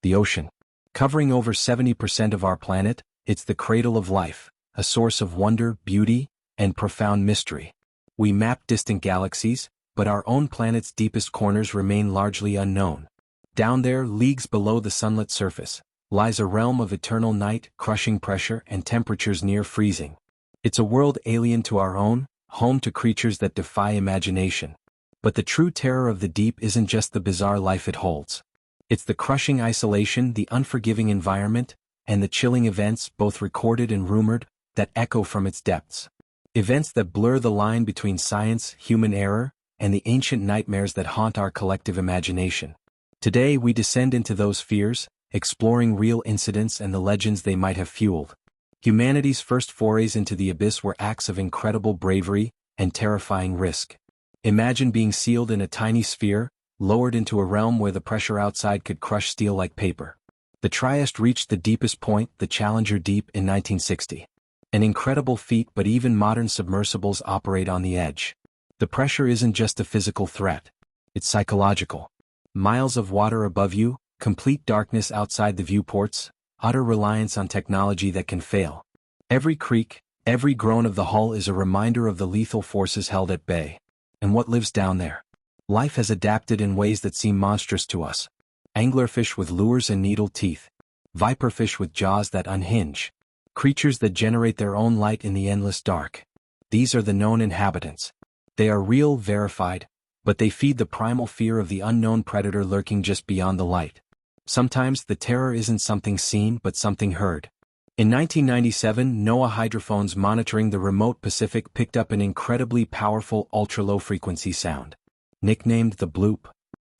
The ocean. Covering over 70% of our planet, it's the cradle of life, a source of wonder, beauty, and profound mystery. We map distant galaxies, but our own planet's deepest corners remain largely unknown. Down there, leagues below the sunlit surface, lies a realm of eternal night, crushing pressure, and temperatures near freezing. It's a world alien to our own, home to creatures that defy imagination. But the true terror of the deep isn't just the bizarre life it holds. It's the crushing isolation, the unforgiving environment, and the chilling events, both recorded and rumored, that echo from its depths. Events that blur the line between science, human error, and the ancient nightmares that haunt our collective imagination. Today we descend into those fears, exploring real incidents and the legends they might have fueled. Humanity's first forays into the abyss were acts of incredible bravery and terrifying risk. Imagine being sealed in a tiny sphere, lowered into a realm where the pressure outside could crush steel like paper. The Trieste reached the deepest point, the Challenger Deep, in 1960. An incredible feat, but even modern submersibles operate on the edge. The pressure isn't just a physical threat. It's psychological. Miles of water above you, complete darkness outside the viewports, utter reliance on technology that can fail. Every creak, every groan of the hull is a reminder of the lethal forces held at bay. And what lives down there? Life has adapted in ways that seem monstrous to us. Anglerfish with lures and needle teeth. Viperfish with jaws that unhinge. Creatures that generate their own light in the endless dark. These are the known inhabitants. They are real, verified, but they feed the primal fear of the unknown predator lurking just beyond the light. Sometimes the terror isn't something seen but something heard. In 1997, NOAA hydrophones monitoring the remote Pacific picked up an incredibly powerful ultra-low frequency sound. Nicknamed the bloop.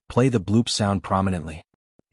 Play the bloop sound prominently.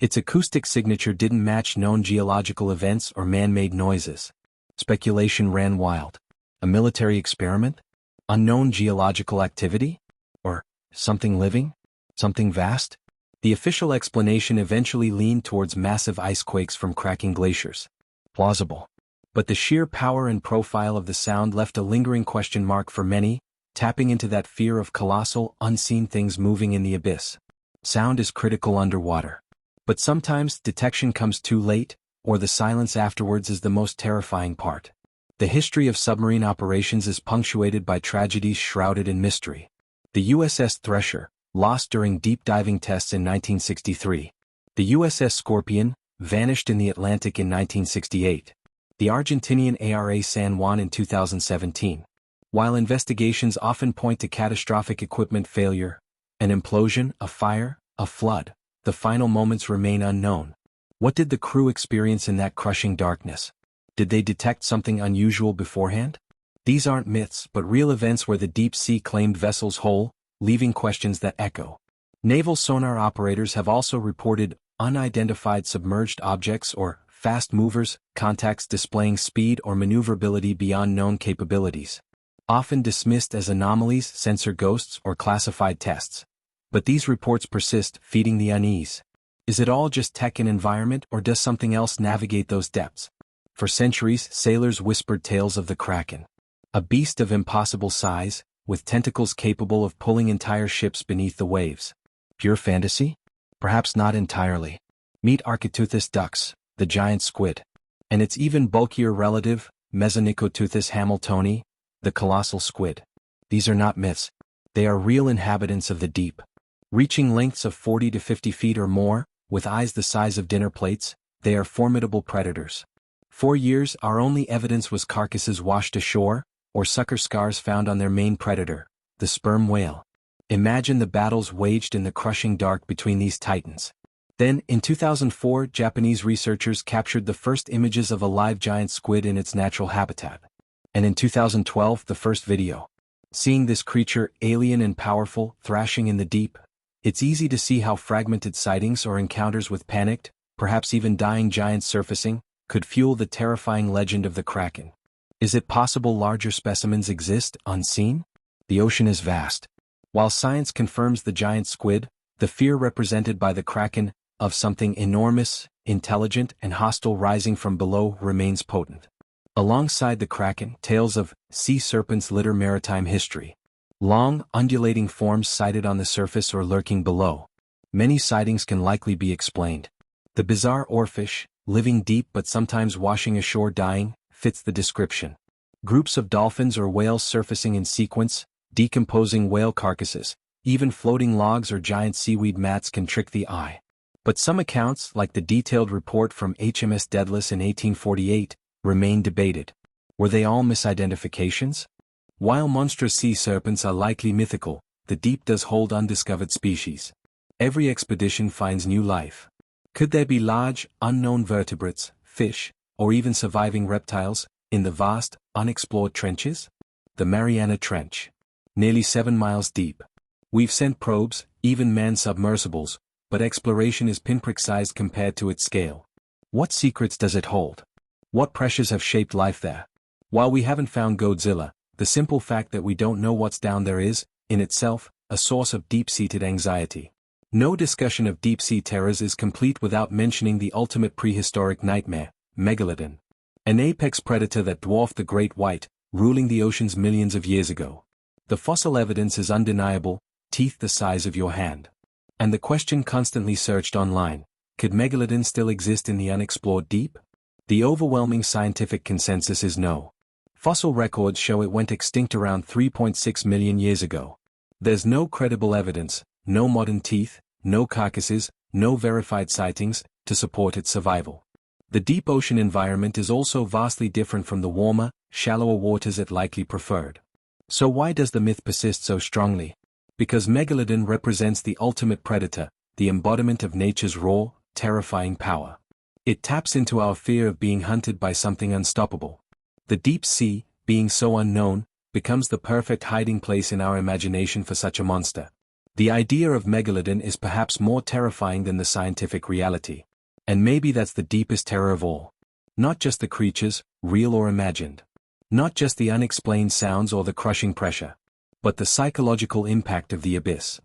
Its acoustic signature didn't match known geological events or man-made noises. Speculation ran wild. A military experiment? Unknown geological activity? Or something living? Something vast? The official explanation eventually leaned towards massive ice quakes from cracking glaciers. Plausible. But the sheer power and profile of the sound left a lingering question mark for many, tapping into that fear of colossal, unseen things moving in the abyss. Sound is critical underwater. But sometimes detection comes too late, or the silence afterwards is the most terrifying part. The history of submarine operations is punctuated by tragedies shrouded in mystery. The USS Thresher, lost during deep diving tests in 1963. The USS Scorpion, vanished in the Atlantic in 1968. The Argentinian ARA San Juan in 2017. While investigations often point to catastrophic equipment failure, an implosion, a fire, a flood, the final moments remain unknown. What did the crew experience in that crushing darkness? Did they detect something unusual beforehand? These aren't myths but real events where the deep sea claimed vessels whole, leaving questions that echo. Naval sonar operators have also reported unidentified submerged objects or fast movers, contacts displaying speed or maneuverability beyond known capabilities. Often dismissed as anomalies, sensor ghosts, or classified tests. But these reports persist, feeding the unease. Is it all just tech and environment, or does something else navigate those depths? For centuries, sailors whispered tales of the Kraken. A beast of impossible size, with tentacles capable of pulling entire ships beneath the waves. Pure fantasy? Perhaps not entirely. Meet Architeuthis dux, the giant squid. And its even bulkier relative, Mesonicoteuthis hamiltoni, the colossal squid. These are not myths. They are real inhabitants of the deep. Reaching lengths of 40 to 50 feet or more, with eyes the size of dinner plates, they are formidable predators. For years, our only evidence was carcasses washed ashore, or sucker scars found on their main predator, the sperm whale. Imagine the battles waged in the crushing dark between these titans. Then, in 2004, Japanese researchers captured the first images of a live giant squid in its natural habitat. And in 2012, the first video. Seeing this creature, alien and powerful, thrashing in the deep, it's easy to see how fragmented sightings or encounters with panicked, perhaps even dying giants surfacing, could fuel the terrifying legend of the Kraken. Is it possible larger specimens exist, unseen? The ocean is vast. While science confirms the giant squid, the fear represented by the Kraken, of something enormous, intelligent, and hostile rising from below remains potent. Alongside the Kraken, tales of sea serpents litter maritime history. Long, undulating forms sighted on the surface or lurking below. Many sightings can likely be explained. The bizarre oarfish, living deep but sometimes washing ashore dying, fits the description. Groups of dolphins or whales surfacing in sequence, decomposing whale carcasses, even floating logs or giant seaweed mats can trick the eye. But some accounts, like the detailed report from HMS Daedalus in 1848, remain debated. Were they all misidentifications? While monstrous sea serpents are likely mythical, the deep does hold undiscovered species. Every expedition finds new life. Could there be large, unknown vertebrates, fish, or even surviving reptiles, in the vast, unexplored trenches? The Mariana Trench. Nearly 7 miles deep. We've sent probes, even manned submersibles, but exploration is pinprick-sized compared to its scale. What secrets does it hold? What pressures have shaped life there? While we haven't found Godzilla, the simple fact that we don't know what's down there is, in itself, a source of deep-seated anxiety. No discussion of deep-sea terrors is complete without mentioning the ultimate prehistoric nightmare, Megalodon. An apex predator that dwarfed the great white, ruling the oceans millions of years ago. The fossil evidence is undeniable, teeth the size of your hand. And the question constantly searched online, could Megalodon still exist in the unexplored deep? The overwhelming scientific consensus is no. Fossil records show it went extinct around 3.6 million years ago. There's no credible evidence, no modern teeth, no carcasses, no verified sightings, to support its survival. The deep ocean environment is also vastly different from the warmer, shallower waters it likely preferred. So why does the myth persist so strongly? Because Megalodon represents the ultimate predator, the embodiment of nature's raw, terrifying power. It taps into our fear of being hunted by something unstoppable. The deep sea, being so unknown, becomes the perfect hiding place in our imagination for such a monster. The idea of Megalodon is perhaps more terrifying than the scientific reality. And maybe that's the deepest terror of all. Not just the creatures, real or imagined. Not just the unexplained sounds or the crushing pressure. But the psychological impact of the abyss.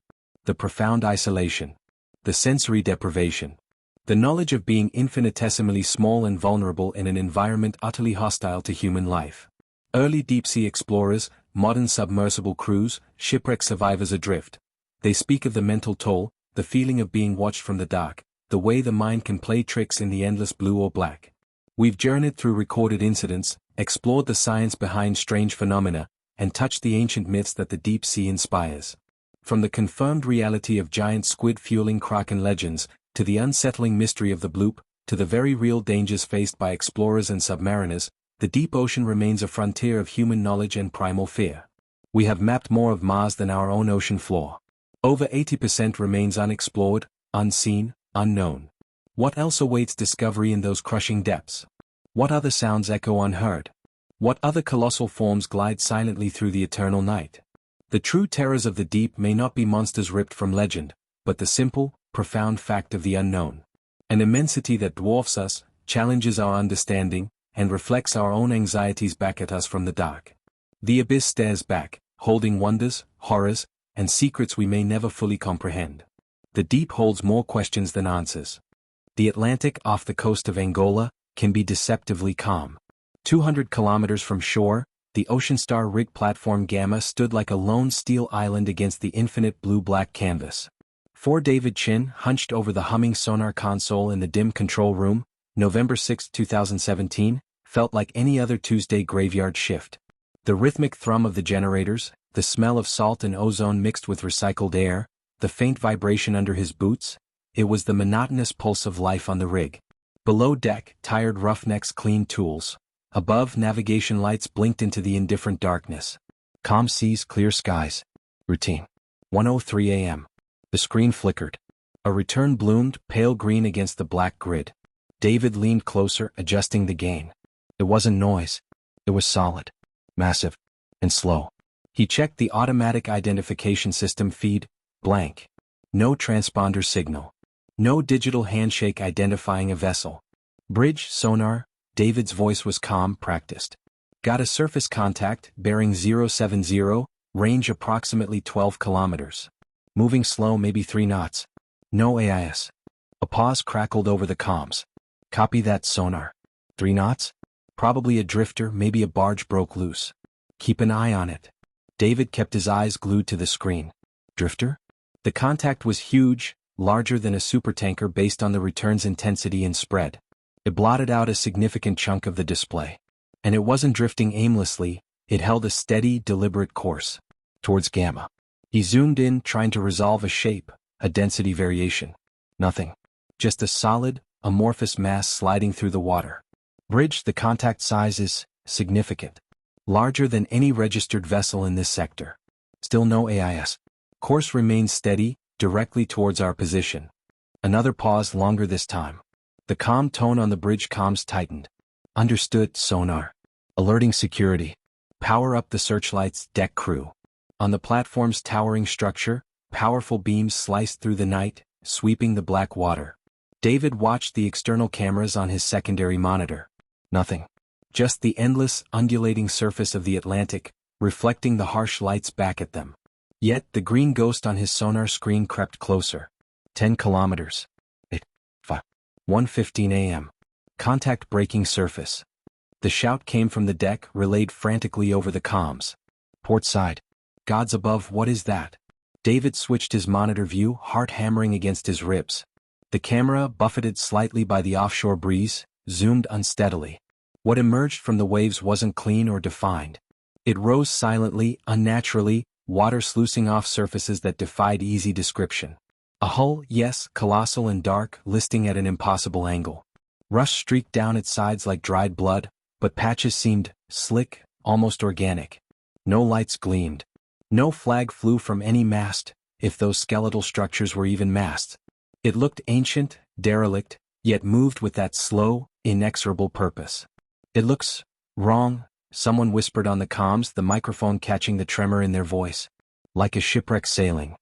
The profound isolation. The sensory deprivation. The knowledge of being infinitesimally small and vulnerable in an environment utterly hostile to human life. Early deep-sea explorers, modern submersible crews, shipwreck survivors adrift. They speak of the mental toll, the feeling of being watched from the dark, the way the mind can play tricks in the endless blue or black. We've journeyed through recorded incidents, explored the science behind strange phenomena, and touched the ancient myths that the deep sea inspires. From the confirmed reality of giant squid fueling kraken legends, to the unsettling mystery of the bloop, to the very real dangers faced by explorers and submariners, the deep ocean remains a frontier of human knowledge and primal fear. We have mapped more of Mars than our own ocean floor. Over 80% remains unexplored, unseen, unknown. What else awaits discovery in those crushing depths? What other sounds echo unheard? What other colossal forms glide silently through the eternal night? The true terrors of the deep may not be monsters ripped from legend, but the simple, profound fact of the unknown. An immensity that dwarfs us, challenges our understanding, and reflects our own anxieties back at us from the dark. The abyss stares back, holding wonders, horrors, and secrets we may never fully comprehend. The deep holds more questions than answers. The Atlantic off the coast of Angola can be deceptively calm. 200 kilometers from shore, the Ocean Star rig platform Gamma stood like a lone steel island against the infinite blue-black canvas. For David Chin hunched over the humming sonar console in the dim control room, November 6, 2017, felt like any other Tuesday graveyard shift. The rhythmic thrum of the generators, the smell of salt and ozone mixed with recycled air, the faint vibration under his boots, it was the monotonous pulse of life on the rig. Below deck, tired roughnecks cleaned tools. Above, navigation lights blinked into the indifferent darkness. Calm seas, clear skies. Routine. 1:03 a.m. The screen flickered. A return bloomed, pale green against the black grid. David leaned closer, adjusting the gain. It wasn't noise. It was solid, massive, and slow. He checked the automatic identification system feed, blank. No transponder signal. No digital handshake identifying a vessel. Bridge, sonar, David's voice was calm, practiced. Got a surface contact, bearing 070, range approximately 12 kilometers. Moving slow, maybe 3 knots. No AIS. A pause crackled over the comms. Copy that, sonar. 3 knots? Probably a drifter, maybe a barge broke loose. Keep an eye on it. David kept his eyes glued to the screen. Drifter? The contact was huge, larger than a supertanker based on the return's intensity and spread. It blotted out a significant chunk of the display. And it wasn't drifting aimlessly, it held a steady, deliberate course towards Gamma. He zoomed in, trying to resolve a shape, a density variation. Nothing. Just a solid, amorphous mass sliding through the water. Bridge, the contact size is significant. Larger than any registered vessel in this sector. Still no AIS. Course remains steady, directly towards our position. Another pause, longer this time. The calm tone on the bridge comms tightened. Understood, sonar. Alerting security. Power up the searchlights, deck crew. On the platform's towering structure, powerful beams sliced through the night, sweeping the black water. David watched the external cameras on his secondary monitor. Nothing. Just the endless, undulating surface of the Atlantic, reflecting the harsh lights back at them. Yet the green ghost on his sonar screen crept closer. 10 kilometers. 1:15 a.m. Contact breaking surface. The shout came from the deck, relayed frantically over the comms. Port side. Gods above, what is that? David switched his monitor view, heart hammering against his ribs. The camera, buffeted slightly by the offshore breeze, zoomed unsteadily. What emerged from the waves wasn't clean or defined. It rose silently, unnaturally, water sluicing off surfaces that defied easy description. A hull, yes, colossal and dark, listing at an impossible angle. Rust streaked down its sides like dried blood, but patches seemed slick, almost organic. No lights gleamed. No flag flew from any mast, if those skeletal structures were even masts. It looked ancient, derelict, yet moved with that slow, inexorable purpose. It looks wrong, someone whispered on the comms, the microphone catching the tremor in their voice. Like a shipwreck sailing.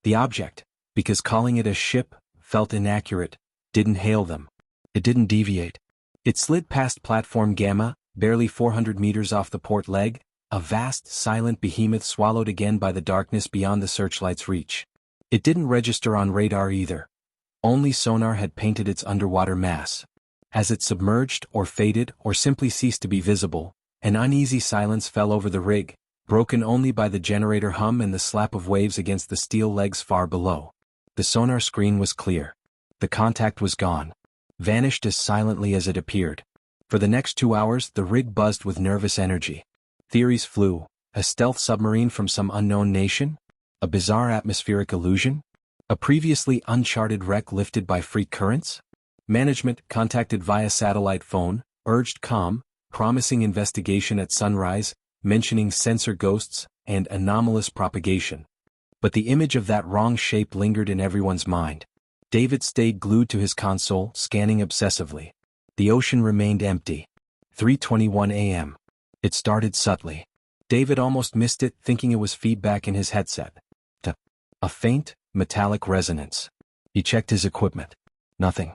The object, because calling it a ship, felt inaccurate, didn't hail them. It didn't deviate. It slid past platform Gamma, barely 400 meters off the port leg, a vast, silent behemoth swallowed again by the darkness beyond the searchlight's reach. It didn't register on radar either. Only sonar had painted its underwater mass. As it submerged, or faded, or simply ceased to be visible, an uneasy silence fell over the rig, broken only by the generator hum and the slap of waves against the steel legs far below. The sonar screen was clear. The contact was gone. Vanished as silently as it appeared. For the next 2 hours, the rig buzzed with nervous energy. Theories flew. A stealth submarine from some unknown nation? A bizarre atmospheric illusion? A previously uncharted wreck lifted by freak currents? Management, contacted via satellite phone, urged calm, promising investigation at sunrise, mentioning sensor ghosts and anomalous propagation. But the image of that wrong shape lingered in everyone's mind. David stayed glued to his console, scanning obsessively. The ocean remained empty. 3:21 a.m. It started subtly. David almost missed it, thinking it was feedback in his headset. A faint, metallic resonance. He checked his equipment. Nothing.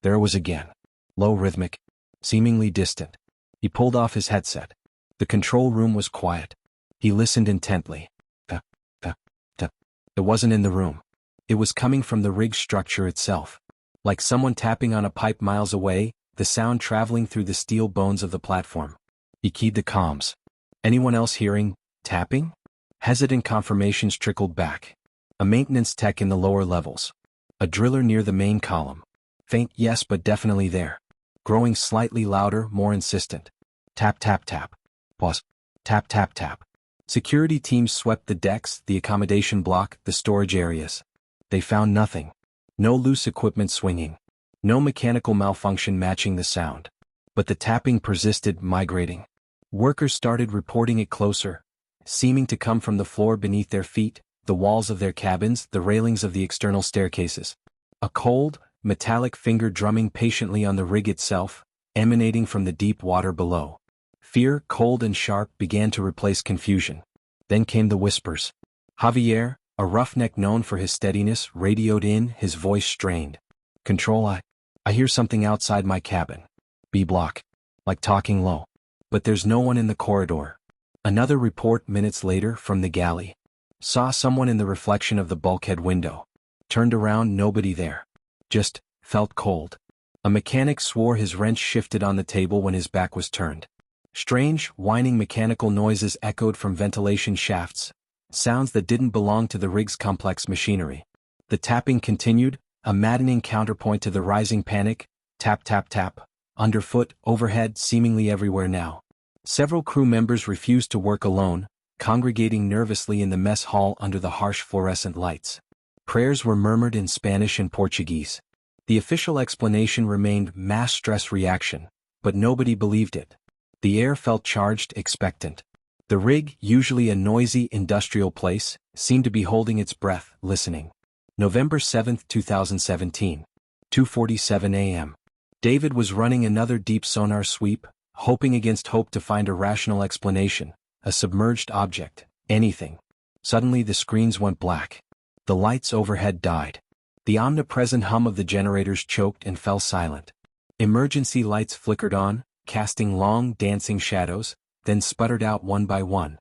There it was again. Low, rhythmic, seemingly distant. He pulled off his headset. The control room was quiet. He listened intently. It wasn't in the room. It was coming from the rig structure itself. Like someone tapping on a pipe miles away, the sound traveling through the steel bones of the platform. He keyed the comms. Anyone else hearing tapping? Hesitant confirmations trickled back. A maintenance tech in the lower levels. A driller near the main column. Faint, yes, but definitely there. Growing slightly louder, more insistent. Tap, tap, tap. Pause. Tap, tap, tap. Security teams swept the decks, the accommodation block, the storage areas. They found nothing. No loose equipment swinging. No mechanical malfunction matching the sound. But the tapping persisted, migrating. Workers started reporting it closer, seeming to come from the floor beneath their feet, the walls of their cabins, the railings of the external staircases. A cold, metallic finger drumming patiently on the rig itself, emanating from the deep water below. Fear, cold and sharp, began to replace confusion. Then came the whispers. Javier, a roughneck known for his steadiness, radioed in, his voice strained. Control, I hear something outside my cabin. B block. Like talking low. But there's no one in the corridor. Another report minutes later from the galley. Saw someone in the reflection of the bulkhead window. Turned around, nobody there. Just felt cold. A mechanic swore his wrench shifted on the table when his back was turned. Strange, whining mechanical noises echoed from ventilation shafts, sounds that didn't belong to the rig's complex machinery. The tapping continued, a maddening counterpoint to the rising panic. Tap tap tap. Underfoot, overhead, seemingly everywhere now. Several crew members refused to work alone, congregating nervously in the mess hall under the harsh fluorescent lights. Prayers were murmured in Spanish and Portuguese. The official explanation remained mass stress reaction, but nobody believed it. The air felt charged, expectant. The rig, usually a noisy industrial place, seemed to be holding its breath, listening. November 7, 2017. 2:47 a.m. David was running another deep sonar sweep, hoping against hope to find a rational explanation, a submerged object, anything. Suddenly the screens went black. The lights overhead died. The omnipresent hum of the generators choked and fell silent. Emergency lights flickered on, casting long, dancing shadows, then sputtered out one by one.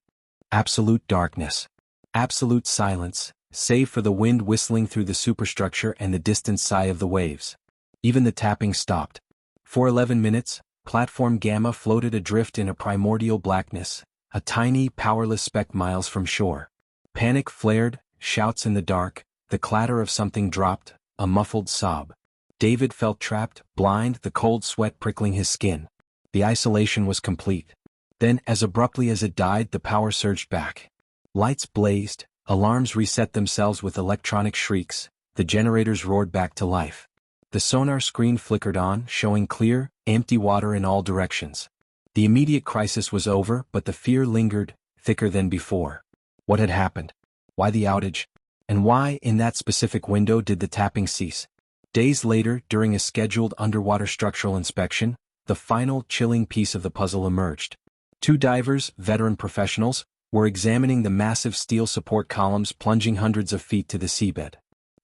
Absolute darkness. Absolute silence, save for the wind whistling through the superstructure and the distant sigh of the waves. Even the tapping stopped. For 11 minutes, Platform Gamma floated adrift in a primordial blackness, a tiny, powerless speck miles from shore. Panic flared, shouts in the dark, the clatter of something dropped, a muffled sob. David felt trapped, blind, the cold sweat prickling his skin. The isolation was complete. Then, as abruptly as it died, the power surged back. Lights blazed, alarms reset themselves with electronic shrieks, the generators roared back to life. The sonar screen flickered on, showing clear, empty water in all directions. The immediate crisis was over, but the fear lingered, thicker than before. What had happened? Why the outage? And why, in that specific window, did the tapping cease? Days later, during a scheduled underwater structural inspection, the final chilling piece of the puzzle emerged. Two divers, veteran professionals, were examining the massive steel support columns plunging hundreds of feet to the seabed.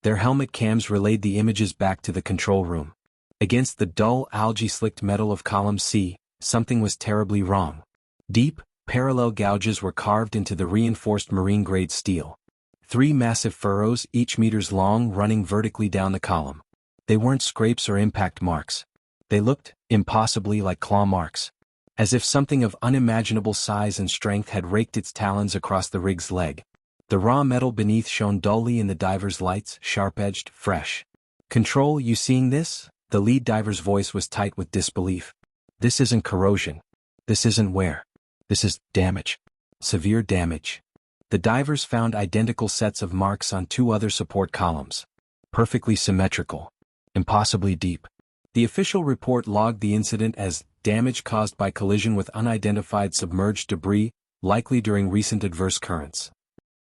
Their helmet cams relayed the images back to the control room. Against the dull, algae-slicked metal of column C, something was terribly wrong. Deep, parallel gouges were carved into the reinforced marine-grade steel. 3 massive furrows, each meters long, running vertically down the column. They weren't scrapes or impact marks. They looked, impossibly, like claw marks. As if something of unimaginable size and strength had raked its talons across the rig's leg. The raw metal beneath shone dully in the diver's lights, sharp-edged, fresh. "Control, you seeing this?" The lead diver's voice was tight with disbelief. "This isn't corrosion. This isn't wear. This is damage. Severe damage." The divers found identical sets of marks on 2 other support columns. Perfectly symmetrical. Impossibly deep. The official report logged the incident as damage caused by collision with unidentified submerged debris, likely during recent adverse currents.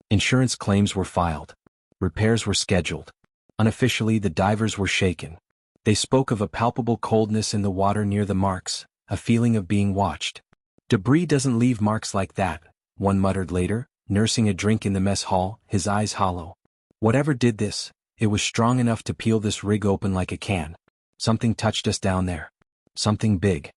Insurance claims were filed. Repairs were scheduled. Unofficially, the divers were shaken. They spoke of a palpable coldness in the water near the marks, a feeling of being watched. "Debris doesn't leave marks like that," one muttered later, nursing a drink in the mess hall, his eyes hollow. "Whatever did this, it was strong enough to peel this rig open like a can. Something touched us down there. Something big."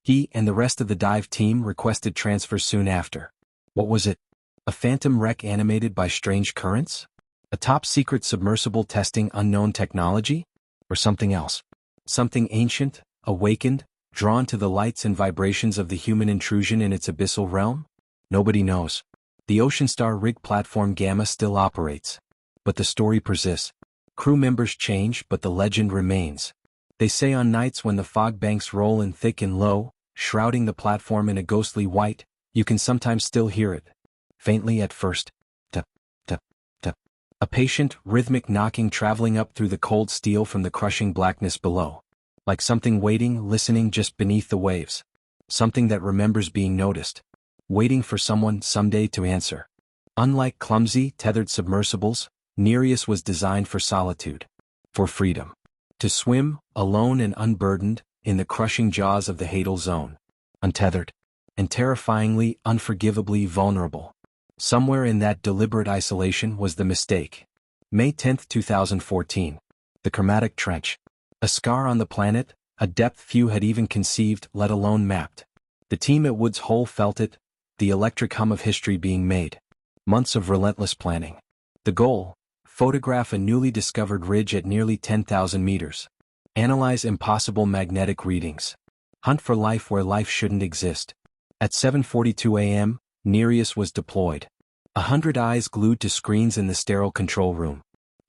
He and the rest of the dive team requested transfer soon after. What was it? A phantom wreck animated by strange currents? A top-secret submersible testing unknown technology? Or something else? Something ancient, awakened, drawn to the lights and vibrations of the human intrusion in its abyssal realm? Nobody knows. The Ocean Star rig Platform Gamma still operates. But the story persists. Crew members change, but the legend remains. They say on nights when the fog banks roll in thick and low, shrouding the platform in a ghostly white, you can sometimes still hear it. Faintly at first. Tap, tap, tap. A patient, rhythmic knocking traveling up through the cold steel from the crushing blackness below. Like something waiting, listening just beneath the waves. Something that remembers being noticed. Waiting for someone someday to answer. Unlike clumsy, tethered submersibles, Nereus was designed for solitude. For freedom. To swim, alone and unburdened, in the crushing jaws of the Hadal Zone. Untethered. And terrifyingly, unforgivably vulnerable. Somewhere in that deliberate isolation was the mistake. May 10, 2014. The Chromatic Trench. A scar on the planet, a depth few had even conceived, let alone mapped. The team at Woods Hole felt it, the electric hum of history being made. Months of relentless planning. The goal: photograph a newly discovered ridge at nearly 10,000 meters. Analyze impossible magnetic readings. Hunt for life where life shouldn't exist. At 7:42 a.m., Nereus was deployed. 100 eyes glued to screens in the sterile control room.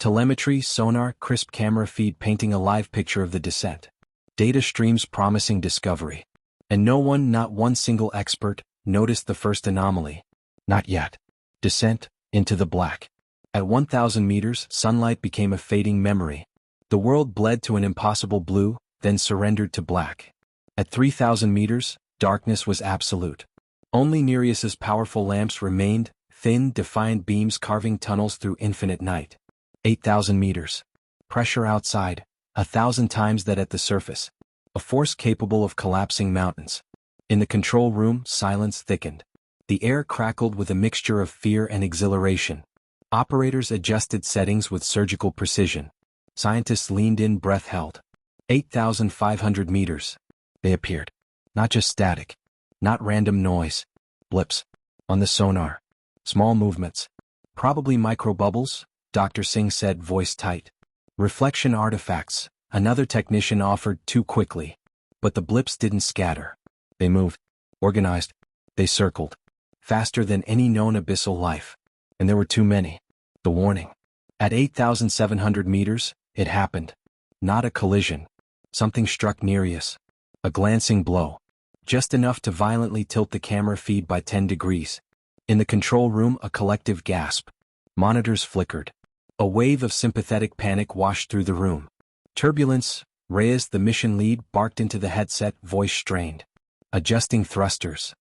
Telemetry, sonar, crisp camera feed painting a live picture of the descent. Data streams promising discovery. And no one, not one single expert, noticed the first anomaly. Not yet. Descent, into the black. At 1,000 meters, sunlight became a fading memory. The world bled to an impossible blue, then surrendered to black. At 3,000 meters, darkness was absolute. Only Nereus's powerful lamps remained, thin, defiant beams carving tunnels through infinite night. 8,000 meters. Pressure outside, 1,000 times that at the surface. A force capable of collapsing mountains. In the control room, silence thickened. The air crackled with a mixture of fear and exhilaration. Operators adjusted settings with surgical precision. Scientists leaned in, breath held. 8,500 meters. They appeared. Not just static. Not random noise. Blips. On the sonar. Small movements. Probably microbubbles, Dr. Singh said, voice tight. Reflection artifacts, another technician offered, too quickly. But the blips didn't scatter. They moved. Organized. They circled. Faster than any known abyssal life. And there were too many. The warning. At 8,700 meters, it happened. Not a collision. Something struck Nereus. A glancing blow. Just enough to violently tilt the camera feed by 10 degrees. In the control room, a collective gasp. Monitors flickered. A wave of sympathetic panic washed through the room. Turbulence. Reyes, the mission lead, barked into the headset, voice strained. Adjusting thrusters.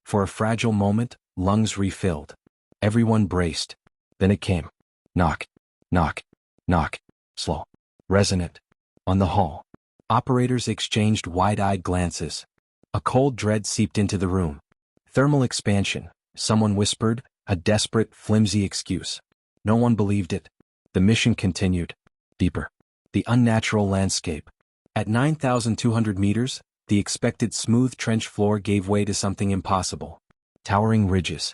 For a fragile moment, lungs refilled. Everyone braced. Then it came. Knock. Knock. Knock. Slow. Resonant. On the hull. Operators exchanged wide-eyed glances. A cold dread seeped into the room. Thermal expansion, someone whispered, a desperate, flimsy excuse. No one believed it. The mission continued. Deeper. The unnatural landscape. At 9,200 meters, the expected smooth trench floor gave way to something impossible. Towering ridges.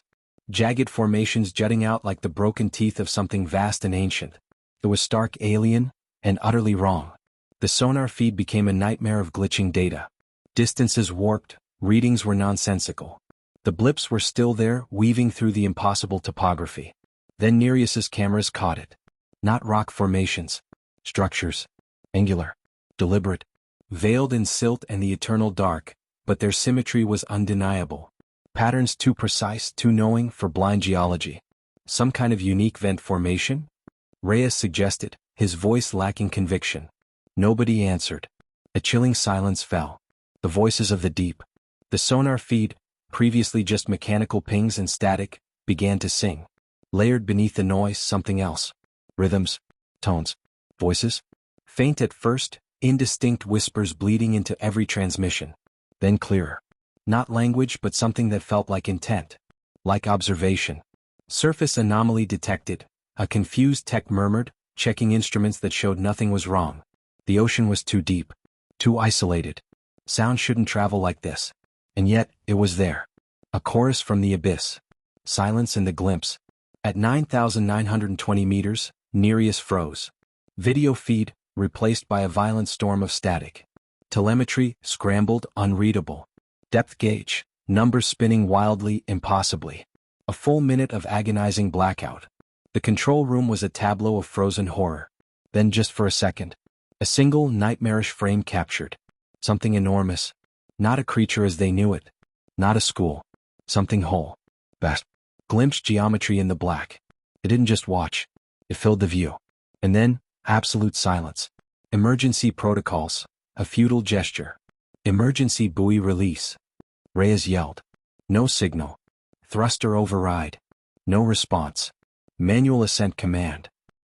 Jagged formations jutting out like the broken teeth of something vast and ancient. It was stark alien, and utterly wrong. The sonar feed became a nightmare of glitching data. Distances warped, readings were nonsensical. The blips were still there, weaving through the impossible topography. Then Nereus's cameras caught it. Not rock formations. Structures. Angular. Deliberate. Veiled in silt and the eternal dark, but their symmetry was undeniable. Patterns too precise, too knowing for blind geology. Some kind of unique vent formation? Reyes suggested, his voice lacking conviction. Nobody answered. A chilling silence fell. The voices of the deep. The sonar feed, previously just mechanical pings and static, began to sing. Layered beneath the noise, something else. Rhythms. Tones. Voices. Faint at first, indistinct whispers bleeding into every transmission. Then clearer. Not language but something that felt like intent. Like observation. Surface anomaly detected, a confused tech murmured, checking instruments that showed nothing was wrong. The ocean was too deep. Too isolated. Sound shouldn't travel like this. And yet, it was there. A chorus from the abyss. Silence in the glimpse. At 9,920 meters, Nereus froze. Video feed, replaced by a violent storm of static. Telemetry, scrambled, unreadable. Depth gauge, numbers spinning wildly, impossibly. A full minute of agonizing blackout. The control room was a tableau of frozen horror. Then just for a second. A single, nightmarish frame captured. Something enormous. Not a creature as they knew it. Not a school. Something whole. Vast. Glimpsed geometry in the black. It didn't just watch. It filled the view. And then, absolute silence. Emergency protocols. A futile gesture. Emergency buoy release. Reyes yelled. No signal. Thruster override. No response. Manual ascent command.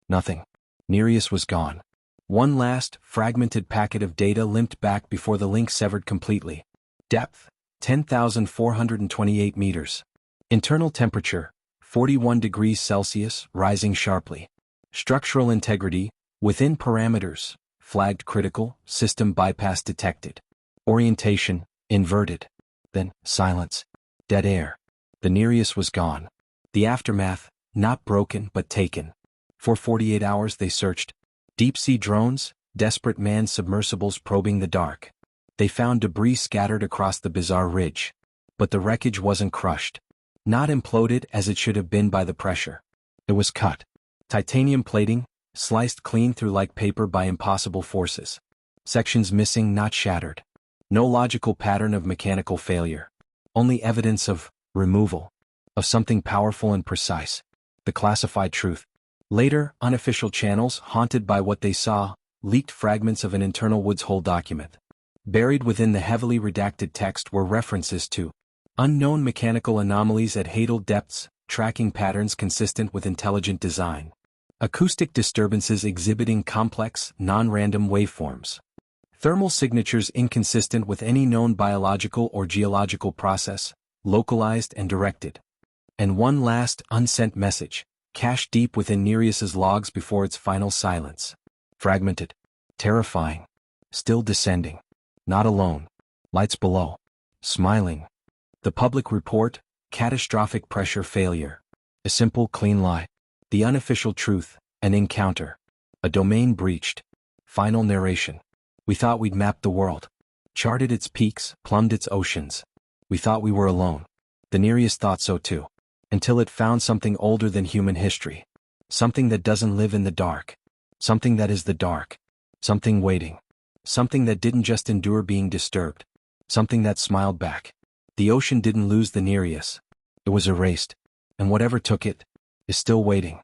Nothing. Nereus was gone. One last, fragmented packet of data limped back before the link severed completely. Depth, 10,428 meters. Internal temperature, 41 degrees Celsius, rising sharply. Structural integrity, within parameters, flagged critical, system bypass detected. Orientation, inverted. Then, silence. Dead air. The Nereus was gone. The aftermath, not broken but taken. For 48 hours they searched. Deep-sea drones, desperate manned submersibles probing the dark. They found debris scattered across the bizarre ridge. But the wreckage wasn't crushed. Not imploded as it should have been by the pressure. It was cut. Titanium plating, sliced clean through like paper by impossible forces. Sections missing, not shattered. No logical pattern of mechanical failure. Only evidence of removal. Of something powerful and precise. The classified truth. Later, unofficial channels, haunted by what they saw, leaked fragments of an internal Woods Hole document. Buried within the heavily redacted text were references to unknown mechanical anomalies at hadal depths, tracking patterns consistent with intelligent design. Acoustic disturbances exhibiting complex, non-random waveforms. Thermal signatures inconsistent with any known biological or geological process, localized and directed. And one last, unsent message, cached deep within Nereus's logs before its final silence. Fragmented. Terrifying. Still descending. Not alone. Lights below. Smiling. The public report, catastrophic pressure failure. A simple, clean lie. The unofficial truth, an encounter. A domain breached. Final narration. We thought we'd mapped the world. Charted its peaks, plumbed its oceans. We thought we were alone. The Nereus thought so too. Until it found something older than human history. Something that doesn't live in the dark. Something that is the dark. Something waiting. Something that didn't just endure being disturbed. Something that smiled back. The ocean didn't lose the Nereus. It was erased. And whatever took it is still waiting.